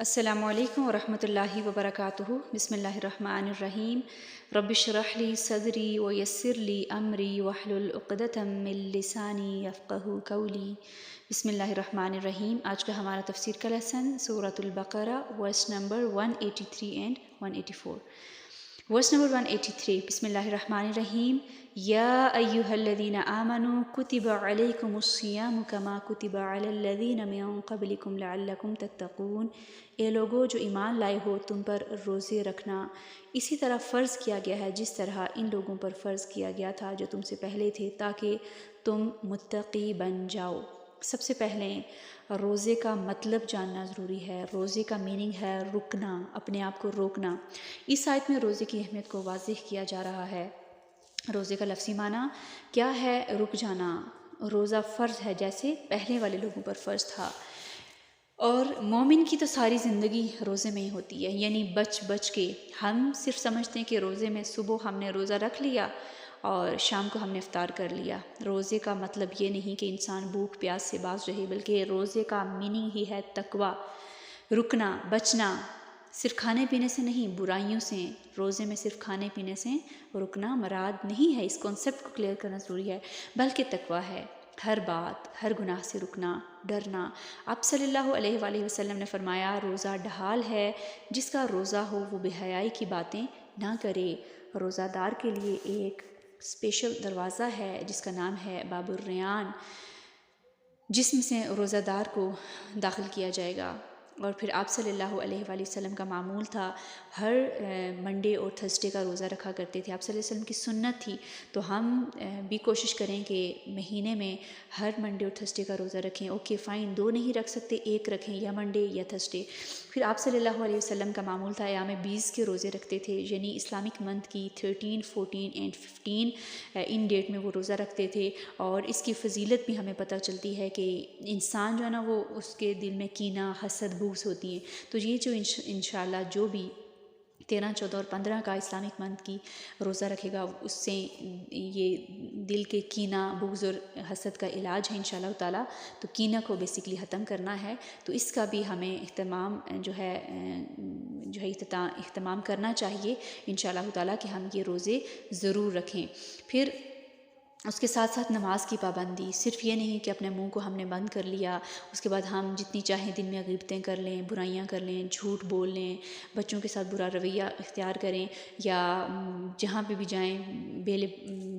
السلام علیکم ورحمۃ اللہ وبرکاتہ۔ بسم اللہ الرحمن الرحیم۔ رب اشرح لی صدری ویسر لی امری واحلل عقدۃ من لسانی یفقہوا قولی۔ بسم اللہ الرحمن الرحیم۔ آج کا ہمارا تفسیر کا لیسن سورۃ البقرہ verse number 183 and 184۔ Verse number 183، بسم اللہ الرحمن الرحیم۔ یا ایہا الذین آمنوا کتب علیکم الصیام کما کتب علی الذین من قبلکم لعلکم تتقون۔ اے لوگو جو ایمان لائے ہو، تم پر روزے رکھنا اسی طرح فرض کیا گیا ہے جس طرح ان لوگوں پر فرض کیا گیا تھا جو تم سے پہلے تھے، تاکہ تم متقی بن جاؤ۔ سب سے پہلے روزے کا مطلب جاننا ضروری ہے۔ روزے کا میننگ ہے رکنا، اپنے آپ کو روکنا۔ اس آیت میں روزے کی اہمیت کو واضح کیا جا رہا ہے۔ روزے کا لفظی معنی کیا ہے؟ رک جانا۔ روزہ فرض ہے جیسے پہلے والے لوگوں پر فرض تھا، اور مومن کی تو ساری زندگی روزے میں ہی ہوتی ہے، یعنی بچ کے۔ ہم صرف سمجھتے ہیں کہ روزے میں صبح ہم نے روزہ رکھ لیا اور شام کو ہم نے افطار کر لیا۔ روزے کا مطلب یہ نہیں کہ انسان بھوک پیاس سے باز رہے، بلکہ روزے کا میننگ ہی ہے تقویٰ، رکنا، بچنا، صرف کھانے پینے سے نہیں، برائیوں سے۔ روزے میں صرف کھانے پینے سے رکنا مراد نہیں ہے، اس کانسیپٹ کو کلیئر کرنا ضروری ہے، بلکہ تقویٰ ہے۔ ہر بات، ہر گناہ سے رکنا، ڈرنا۔ آپ صلی اللہ علیہ وآلہ وسلم نے فرمایا، روزہ ڈھال ہے، جس کا روزہ ہو وہ بے حیائی کی باتیں نہ کرے۔ روزہ دار کے لیے ایک اسپیشل دروازہ ہے جس کا نام ہے باب الریان، جس میں سے روزہ دار کو داخل کیا جائے گا۔ اور پھر آپ صلی اللہ علیہ وآلہ وسلم کا معمول تھا، ہر منڈے اور تھرسڈے کا روزہ رکھا کرتے تھے۔ آپ صلی اللہ علیہ وسلم کی سنت تھی، تو ہم بھی کوشش کریں کہ مہینے میں ہر منڈے اور تھرسڈے کا روزہ رکھیں۔ اوکے فائن، 2 نہیں رکھ سکتے، 1 رکھیں، یا منڈے یا تھرسڈے۔ پھر آپ صلی اللہ علیہ وسلم کا معمول تھا ایام 20 کے روزے رکھتے تھے، یعنی اسلامک منتھ کی 13، 14 اینڈ 15 ان ڈیٹ میں وہ روزہ رکھتے تھے۔ اور اس کی فضیلت بھی ہمیں پتہ چلتی ہے کہ انسان جو ہے نا، وہ اس کے دل میں کینہ، حسد، بغض ہوتی ہیں، تو یہ جو انشاءاللہ جو بھی 13، 14 اور 15 کا اسلامک منتھ کی روزہ رکھے گا، اس سے یہ دل کے کینہ، بغض اور حسد کا علاج ہے انشاءاللہ تعالیٰ۔ تو کینہ کو بیسکلی ختم کرنا ہے، تو اس کا بھی ہمیں اہتمام اہتمام کرنا چاہیے انشاءاللہ تعالیٰ کہ ہم یہ روزے ضرور رکھیں۔ پھر اس کے ساتھ ساتھ نماز کی پابندی، صرف یہ نہیں کہ اپنے منہ کو ہم نے بند کر لیا، اس کے بعد ہم جتنی چاہیں دن میں غیبتیں کر لیں، برائیاں کر لیں، جھوٹ بول لیں، بچوں کے ساتھ برا رویہ اختیار کریں، یا جہاں پہ بھی جائیں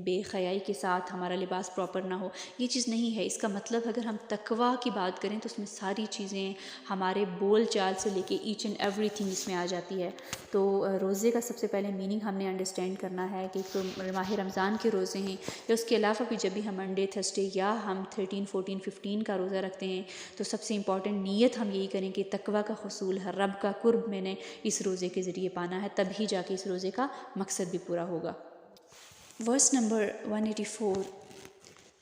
بے حیائی کے ساتھ ہمارا لباس پراپر نہ ہو، یہ چیز نہیں ہے۔ اس کا مطلب اگر ہم تقویٰ کی بات کریں تو اس میں ساری چیزیں، ہمارے بول چال سے لے کے ایچ اینڈ ایوری تھنگ اس میں آ جاتی ہے۔ تو روزے کا سب سے پہلے میننگ ہم نے انڈرسٹینڈ کرنا ہے کہ تو ماہ رمضان کے روزے ہیں، یا اس کے علاوہ بھی جب بھی ہم منڈے، تھرسڈے یا ہم 13، 14، 15 کا روزہ رکھتے ہیں، تو سب سے امپورٹنٹ نیت ہم یہی کریں کہ تقویٰ کا حصول ہے، رب کا قرب میں نے اس روزے کے ذریعے پانا ہے، تب ہی جا کے اس روزے کا مقصد بھی پورا ہوگا۔ ورس نمبر 184،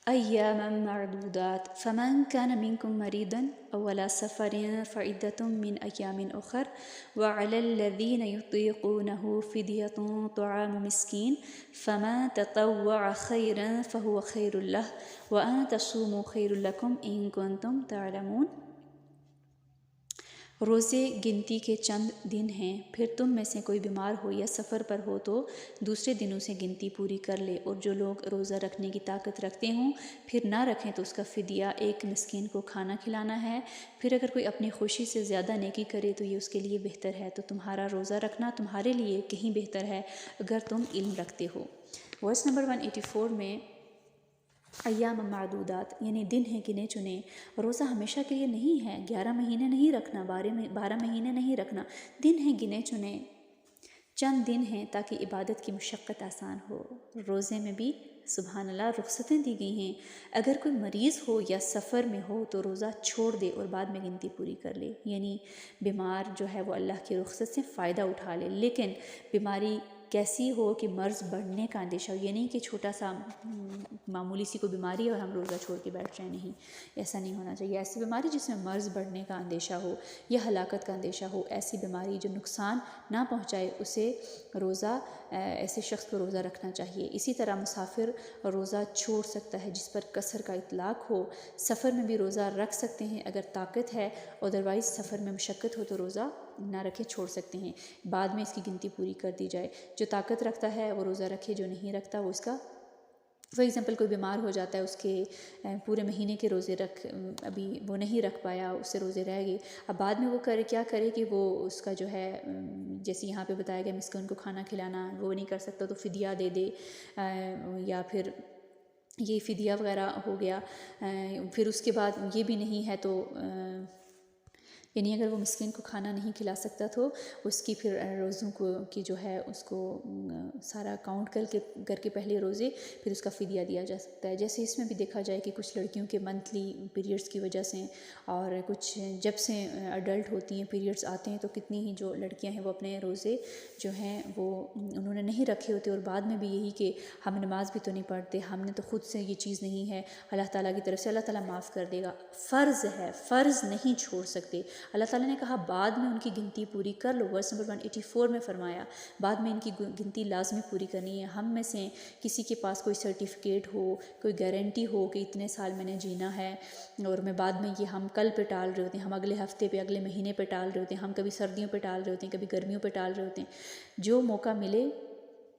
ایاما معدودات فمن كان منكم مريضا او على سفر فعدة من ايام اخر وعلى الذين يطيقونه فدية طعام مسكين فمن تطوع خيرا فهو خير له وان تصوموا خير لكم ان كنتم تعلمون۔ روزے گنتی کے چند دن ہیں، پھر تم میں سے کوئی بیمار ہو یا سفر پر ہو تو دوسرے دنوں سے گنتی پوری کر لے، اور جو لوگ روزہ رکھنے کی طاقت رکھتے ہوں پھر نہ رکھیں تو اس کا فدیہ ایک مسکین کو کھانا کھلانا ہے۔ پھر اگر کوئی اپنی خوشی سے زیادہ نیکی کرے تو یہ اس کے لیے بہتر ہے، تو تمہارا روزہ رکھنا تمہارے لیے کہیں بہتر ہے اگر تم علم رکھتے ہو۔ ورس نمبر 184 میں ایام معدودات یعنی دن ہیں گنے چنے۔ روزہ ہمیشہ کے لیے نہیں ہے، 11 مہینے نہیں رکھنا، 12 مہینے نہیں رکھنا، دن ہیں گنے چنے، چند دن ہیں تاکہ عبادت کی مشقت آسان ہو۔ روزے میں بھی سبحان اللہ رخصتیں دی گئی ہیں۔ اگر کوئی مریض ہو یا سفر میں ہو تو روزہ چھوڑ دے اور بعد میں گنتی پوری کر لے، یعنی بیمار جو ہے وہ اللہ کی رخصت سے فائدہ اٹھا لے، لیکن بیماری کیسی ہو کہ مرض بڑھنے کا اندیشہ ہو، یہ نہیں کہ چھوٹا سا معمولی سی کوئی بیماری ہے اور ہم روزہ چھوڑ کے بیٹھ رہے ہیں، نہیں، ایسا نہیں ہونا چاہیے۔ ایسی بیماری جس میں مرض بڑھنے کا اندیشہ ہو یا ہلاکت کا اندیشہ ہو، ایسی بیماری جو نقصان نہ پہنچائے، اسے روزہ ایسے شخص کو روزہ رکھنا چاہیے۔ اسی طرح مسافر روزہ چھوڑ سکتا ہے جس پر قصر کا اطلاق ہو، سفر میں بھی روزہ رکھ سکتے ہیں اگر طاقت ہے، ادروائز سفر میں مشقت ہو تو روزہ نہ رکھے، چھوڑ سکتے ہیں، بعد میں اس کی گنتی پوری کر دی جائے۔ جو طاقت رکھتا ہے وہ روزہ رکھے، جو نہیں رکھتا وہ اس کا، فار ایگزامپل کوئی بیمار ہو جاتا ہے، اس کے پورے مہینے کے روزے ابھی وہ نہیں رکھ پایا، اس سے روزے رہ گئے، اب بعد میں وہ کیا کرے کہ وہ اس کا جو ہے جیسے یہاں پہ بتایا گیا مسکین کو کھانا کھلانا، وہ نہیں کر سکتا تو فدیہ دے دے، یا پھر یہ فدیہ وغیرہ ہو گیا۔ پھر اس کے بعد یہ بھی نہیں ہے تو یعنی اگر وہ مسکین کو کھانا نہیں کھلا سکتا تو اس کی پھر روزوں کی جو ہے اس کو سارا کاؤنٹ کر کے پہلے روزے پھر اس کا فدیہ دیا جا سکتا ہے۔ جیسے اس میں بھی دیکھا جائے کہ کچھ لڑکیوں کے منتھلی پیریڈز کی وجہ سے اور کچھ جب سے اڈلٹ ہوتی ہیں پیریڈز آتے ہیں تو کتنی ہی جو لڑکیاں ہیں وہ اپنے روزے جو ہیں وہ انہوں نے نہیں رکھے ہوتے، اور بعد میں بھی یہی کہ ہم نماز بھی تو نہیں پڑھتے، ہم نے تو خود سے یہ چیز نہیں ہے، اللہ تعالیٰ کی طرف سے اللہ تعالیٰ معاف کر دے گا، فرض ہے، فرض نہیں چھوڑ سکتے۔ اللہ تعالیٰ نے کہا بعد میں ان کی گنتی پوری کر لو، ورس نمبر 184 میں فرمایا بعد میں ان کی گنتی لازمی پوری کرنی ہے۔ ہم میں سے کسی کے پاس کوئی سرٹیفکیٹ ہو، کوئی گارنٹی ہو کہ اتنے سال میں نے جینا ہے اور میں بعد میں یہ ہم کل پہ ٹال رہے ہوتے ہیں، ہم اگلے ہفتے پہ، اگلے مہینے پہ ٹال رہے ہوتے ہیں، ہم کبھی سردیوں پہ ٹال رہے ہوتے ہیں، کبھی گرمیوں پہ ٹال رہے ہوتے ہیں، جو موقع ملے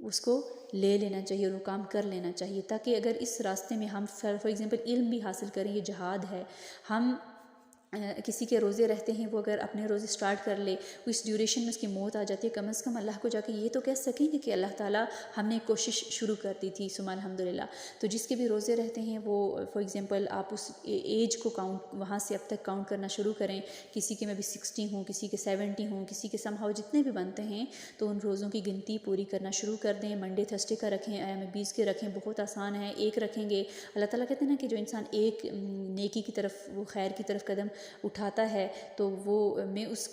اس کو لے لینا چاہیے اور وہ کام کر لینا چاہیے، تاکہ اگر اس راستے میں ہم فار ایگزامپل علم بھی حاصل کریں، یہ جہاد ہے، ہم کسی کے روزے رہتے ہیں، وہ اگر اپنے روزے سٹارٹ کر لے، اس ڈیوریشن میں اس کی موت آ جاتی ہے، کم از کم اللہ کو جا کے یہ تو کہہ سکیں گے کہ اللہ تعالیٰ ہم نے کوشش شروع کر دی تھی، ثم الحمدللہ۔ تو جس کے بھی روزے رہتے ہیں وہ فار ایگزامپل آپ اس ایج کو کاؤنٹ وہاں سے اب تک کاؤنٹ کرنا شروع کریں، کسی کے میں بھی 60 ہوں، کسی کے 70 ہوں، کسی کے سم ہاؤ جتنے بھی بنتے ہیں تو ان روزوں کی گنتی پوری کرنا شروع کر دیں۔ منڈے تھرسڈے کا رکھیں، ایام 20 کے رکھیں، بہت آسان ہے، ایک رکھیں گے۔ اللہ تعالیٰ کہتے ہیں نا کہ جو انسان ایک نیکی کی طرف، وہ خیر کی طرف قدم اٹھاتا ہے تو وہ میں اس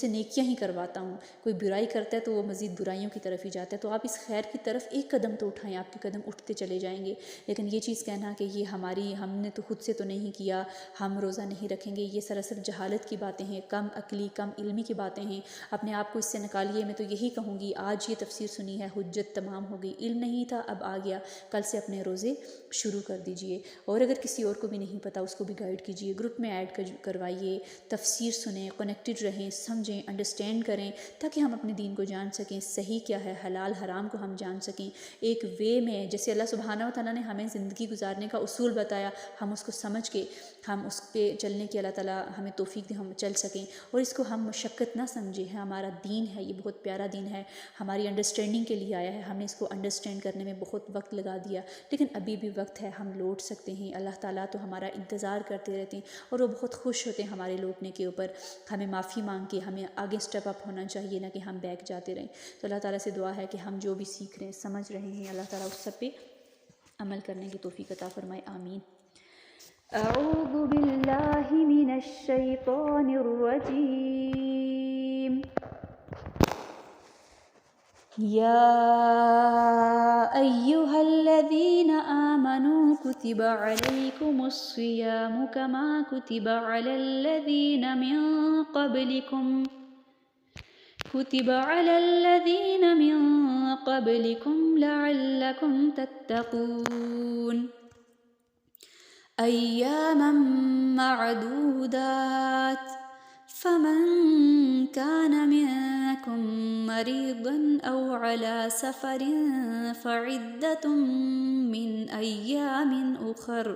سے نیکیاں ہی کرواتا ہوں، کوئی برائی کرتا ہے تو وہ مزید برائیوں کی طرف ہی جاتا ہے، تو آپ اس خیر کی طرف ایک قدم تو اٹھائیں، آپ کے قدم اٹھتے چلے جائیں گے۔ لیکن یہ چیز کہنا کہ یہ ہم نے تو خود سے تو نہیں کیا، ہم روزہ نہیں رکھیں گے، یہ سراسر جہالت کی باتیں ہیں، کم عقلی، کم علمی کی باتیں ہیں، اپنے آپ کو اس سے نکالیے۔ میں تو یہی کہوں گی آج یہ تفسیر سنی ہے، حجت تمام ہو گئی، علم نہیں تھا اب آ گیا، کل سے اپنے روزے شروع کر دیجئے، اور اگر کسی اور کو بھی نہیں پتہ اس کو بھی گائیڈ کیجئے، گروپ میں ایڈ کروائیے، تفسیر سنیں، کنیکٹڈ رہیں، سمجھیں، انڈرسٹینڈ کریں، تاکہ ہم اپنے دین کو جان سکیں، صحیح کیا ہے، حلال حرام کو ہم جان سکیں، ایک وے میں جیسے اللہ سبحانہ و تعالیٰ نے ہمیں زندگی گزارنے کا اصول بتایا، ہم اس کو سمجھ کے ہم اس پہ چلنے کی اللہ تعالیٰ ہمیں توفیق دے، ہم چل سکیں، اور اس کو ہم مشقت نہ سمجھیں، ہمارا دین ہے، یہ بہت پیارا دین ہے، ہماری انڈرسٹینڈنگ کے لیے آیا ہے، ہم نے اس کو انڈرسٹینڈ کرنے میں بہت وقت لگا دیا، لیکن ابھی بھی وقت ہے، ہم لوٹ سکتے ہیں، اللہ تعالیٰ تو ہمارا انتظار کرتے رہتے ہیں اور وہ بہت خوش ہوتے ہیں ہمارے لوٹنے کے اوپر، ہمیں معافی مانگ کے ہمیں آگے سٹیپ اپ ہونا چاہیے، نہ کہ ہم بیک جاتے رہیں۔ تو اللہ تعالیٰ سے دعا ہے کہ ہم جو بھی سیکھ رہے ہیں، سمجھ رہے ہیں، اللہ تعالیٰ اس سب پہ عمل کرنے کی توفیق عطا فرمائے، آمین۔ اعوذ باللہ من الشیطان الرجیم۔ یا ایہا الذین آمنوا کتب علیکم الصیام کما کتب علی الذین من قبلکم لعلکم تتقون ایاما معدودات فمن كان منكم مريضا أو على سفر فعدة من أيام أخر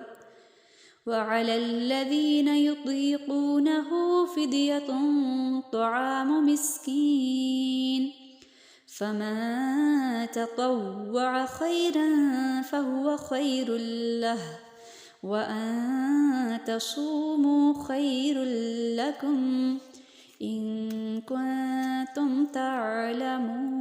وعلى الذين يطيقونه فدية طعام مسكين فمن تطوع خيرا فهو خير له وَأَن تَصُومُوا خَيْرٌ لَكُمْ إِن كُنتُمْ تَعْلَمُونَ۔